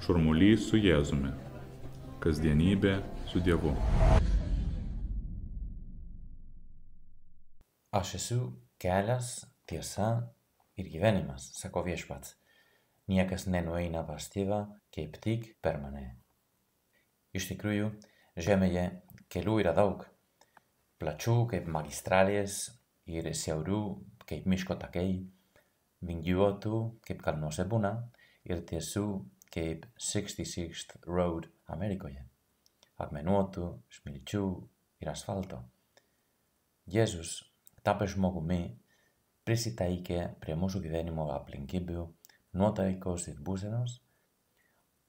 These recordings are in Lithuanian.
Šurmulys su Jėzumi. Kasdienybė su Dievu. Aš esu kelias, tiesa ir gyvenimas, sako Viešpats. Niekas nenueina pas Tėvą kaip tik per mane. Iš tikrųjų, žemėje kelių yra daug. Plačių kaip magistralės ir siaurių kaip miško takai, vingiuotų kaip kalnuose būna ir tiesių kaip 66th Road Amerikoje, akmenuotų, smilčių ir asfalto. Jėzus tapę žmogumi prisitaikė prie mūsų gyvenimo aplinkybių, nuotaikos ir būsenos,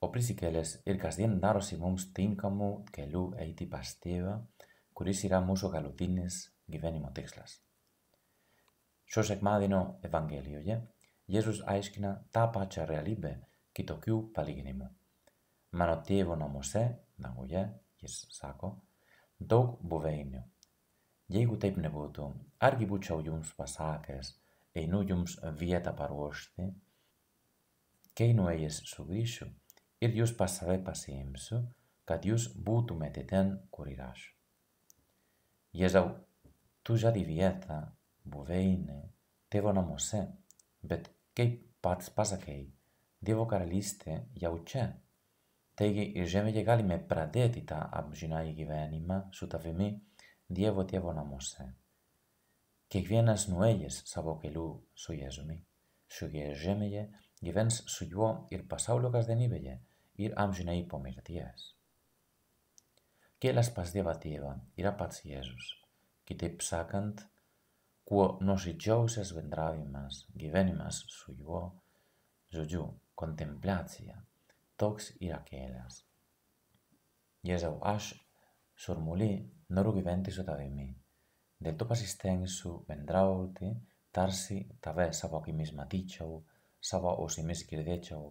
o prisikėlęs ir kasdien darosi mums tinkamų kelių eiti pas Tėvą, kuris yra mūsų galutinis gyvenimo tikslas. Šio sekmadienio Evangelijoje Jėzus aiškina tą pačią realybę kitokių palyginimų. Mano Tėvo namuose, danguje, jis sako, daug buveinių. Jeigu taip nebūtų, argi būčiau jums pasakęs, einu jums vietą paruošti, kai nuėjęs sugrįšiu ir jūs pas save pasiimsiu, kad jūs būtumėte ten, kur ir aš. Jėzau, tu žadi vietą, buveinę, Tėvo namuose, bet kaip pats pasakei, Dievo karalystė jau čia. Taigi ir žemėje galime pradėti tą amžinąjį gyvenimą su tavimi Dievo Tėvo namuose. Kiekvienas nuėjęs savo keliu su Jėzumi, šioje žemėje gyvens su juo ir pasaulio kasdienybėje ir amžinai po mirties. Kelias pas Dievą Tėvą yra pats Jėzus. Kitaip sakant, kuo nuoširdžiausias bendravimas, gyvenimas su juo, žodžiu, kontempliacija, toks yra kelias. Jėzau, aš, šurmuly, noriu gyventi su tavimi. Dėl to pasistengsiu bendrauti, tarsi tave savo akimis matyčiau, savo ausimis girdėčiau,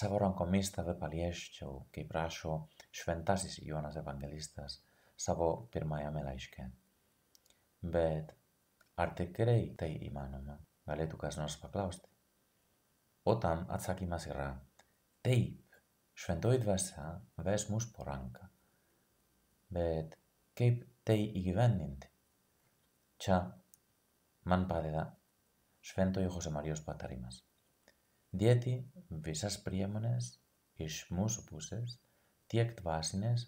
savo rankomis tave paliesčiau, kaip rašo šventasis Jonas Evangelistas savo pirmajame laiške. Bet ar tikrai tai įmanoma? Galėtų kas nors paklausti. O tam atsakymas yra taip, šventoji dvasia ves mus po ranką. Bet kaip tai įgyvendinti? Čia man padeda šventojo Josemarijos patarimas. Dėti visas priemonės iš mūsų pusės, tiek dvasinės,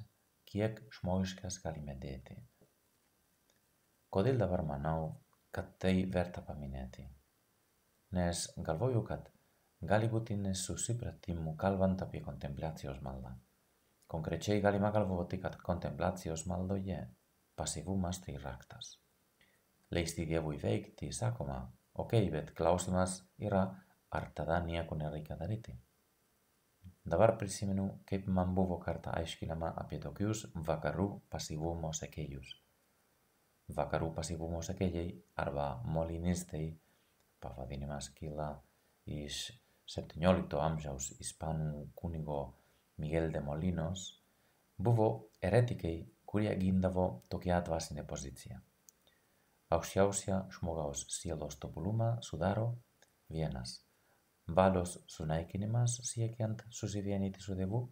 kiek žmogiškas galime dėti. Kodėl dabar manau, kad tai verta paminėti? Nes galvoju, kad gali būti nesusipratimų kalbant apie kontempliacijos maldą. Konkrečiai galima galvoti, kad kontempliacijos maldoje pasyvumas tai raktas. Leisti Dievui veikti, sakoma, bet klausimas yra, ar tada nieko nereikia daryti. Dabar prisimenu, kaip man buvo kartą aiškinama apie tokius vakarų pasyvumo sekėjus. Vakarų pasyvumo sekėjai arba molinistai, pavadinimas kyla iš 17 amžiaus ispanų kunigo Miguel de Molinos, buvo eretikai, kurie gindavo tokią dvasinę poziciją. Aukščiausią žmogaus sielos tobulumą sudaro vienas – valios sunaikinimas siekiant susivienyti su Dievu,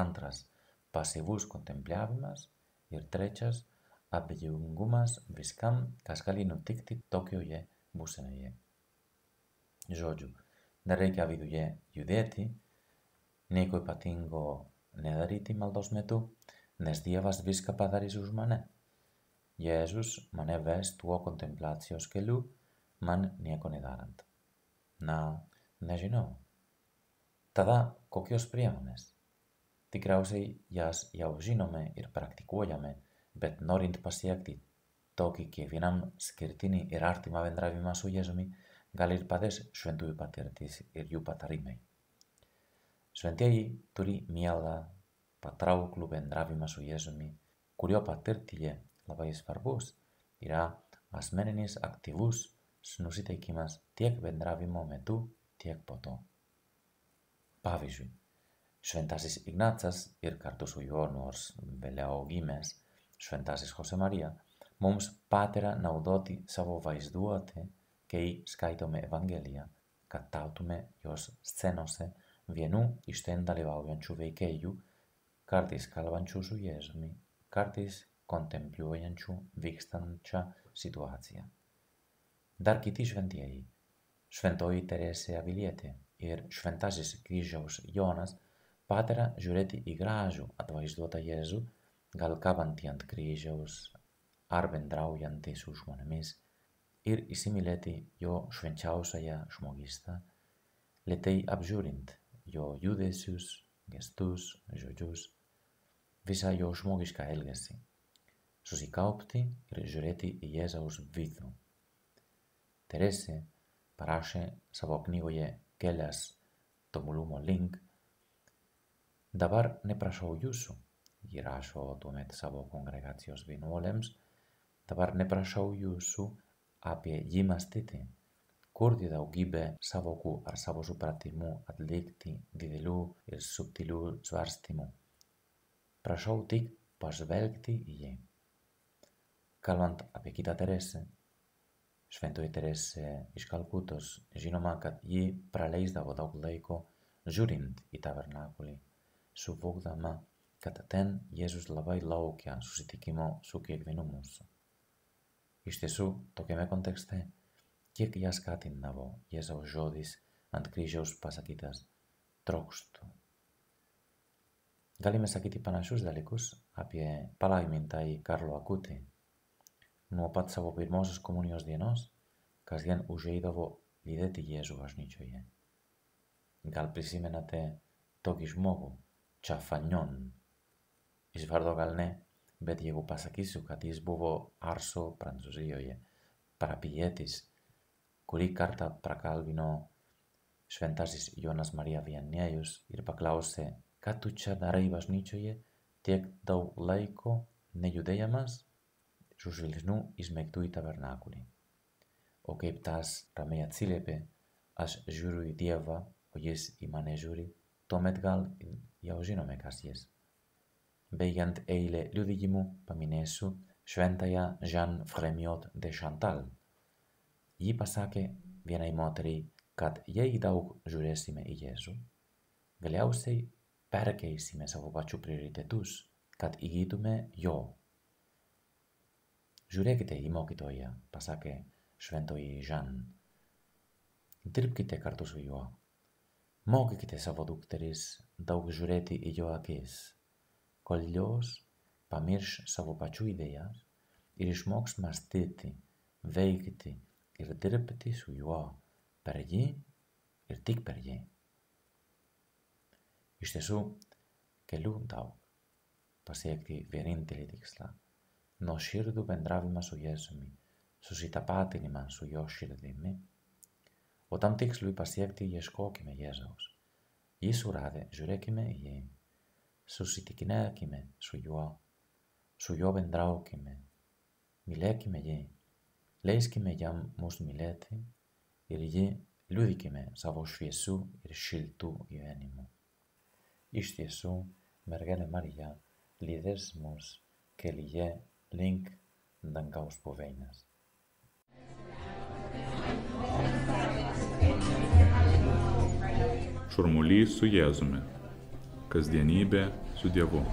antras – pasyvus kontempliavimas ir trečias – abejingumas viskam, kas gali nutikti tokioje būsenoje. Žodžiu, nereikia viduje judėti, nieko ypatingo nedaryti maldos metu, nes Dievas viską padarys už mane. Jėzus mane ves tuo kontempliacijos keliu, man nieko nedarant. Nežinau. Tada kokios priemonės? Tikriausiai jas jau žinome ir praktikuojame, bet norint pasiekti tokį kiekvienam skirtinį ir artimą bendravimą su Jėzumi, gal ir padės šventųjų patirtis ir jų patarimai. Šventieji turi mielą, patrauklų bendravimą su Jėzumi, kurio patirtyje labai svarbus yra asmeninis aktyvus nusiteikimas tiek bendravimo metu, tiek po to. Pavyzdžiui, šventasis Ignacas ir kartu su juo nors vėliau gimęs šventasis Josemarija mums patera naudoti savo vaizduotę, kai skaitome Evangeliją, kad tautume jos scenose vienų iš ten dalyvaujančių veikėjų, kartais kalbančių su Jėzumi, kartais kontempliuojančių vykstančią situaciją. Dar kiti šventieji, šventoji Teresė Avilietė ir šventasis kryžiaus Jonas, pataria žiūrėti į gražų atvaizduotą Jėzų, gal kabantį ant kryžiaus ar bendraujantį su žmonėmis, ir įsimylėti jo švenčiausiąją žmogystę, lėtai apžiūrint jo judesius, gestus, žodžius, visą jo žmogišką elgesį, susikaupti ir žiūrėti į Jėzaus vidų. Teresė parašė savo knygoje Kelias tobulumo link: dabar neprašau jūsų, ji rašo tuomet savo kongregacijos vienuolėms, dabar neprašau jūsų apie jį mąstyti, kurti daugybę sąvokų ar savo supratimų atlikti didelių ir subtilių svarstymų. Prašau tik pažvelgti į jį. Kalbant apie kitą Teresę, šventoji Teresė iš Kalkutos, žinoma, kad ji praleisdavo daug laiko žiūrint į tabernakulį, suvokdama, kad ten Jėzus labai laukia susitikimo su kiekvienu mūsų. Iš tiesų, tokiame kontekste, kiek ją skatindavo Jėzaus žodis ant kryžiaus pasakytas trokštu. Galime sakyti panašius dalykus apie palaimintąjį Karlo Akutį. Nuo pat savo pirmosios komunijos dienos, kasdien užeidavo lydėti Jėzų bažnyčioje. Gal prisimenate tokį žmogų, Čafanjon? Iš vardo gal ne, bet jeigu pasakysiu, kad jis buvo Arso, Prancūzijoje, parapijietis, kurį kartą prakalbino šventasis Jonas Marija Viannėjus ir paklausė, ką tu čia darai bažnyčioje tiek daug laiko nejudėjamas, su žvilgsniu įsmeigtų į tabernakulį. O kaip tas ramiai atsiliepė, aš žiūriu į Dievą, o jis į mane žiūri, tuomet gal jau žinome, kas jis. Baigiant eilę liudijimų paminėsiu šventąją Jeanne Frémiot de Chantal. Ji pasakė vienai moteriai, kad jei daug žiūrėsime į Jėzų, galiausiai perkeisime savo pačių prioritetus, kad įgytume jo. Žiūrėkite į mokytoją, pasakė šventoji Jeanne. Dirbkite kartu su juo. Mokykite savo dukteris daug žiūrėti į jo akis, kol jos pamirš savo pačių idėjas ir išmoks mąstyti, veikti ir dirbti su juo, per jį ir tik per jį. Iš tiesų, kelių daug pasiekti vienintelį tikslą, nuoširdų bendravimą su Jėzumi, susitapatinimą su jo širdimi, o tam tikslui pasiekti ieškokime Jėzaus. Jį suradę, žiūrėkime į jį. Susitikinėkime su juo bendraukime, mylėkime jį, leiskime jam mus mylėti ir jį liudykime savo šviesių ir šiltų gyvenimu. Iš tiesų, mergelė Marija lydės mus kelyje link dangaus buveinės. Šurmulys su Jėzumi. Kasdienybė su Dievu.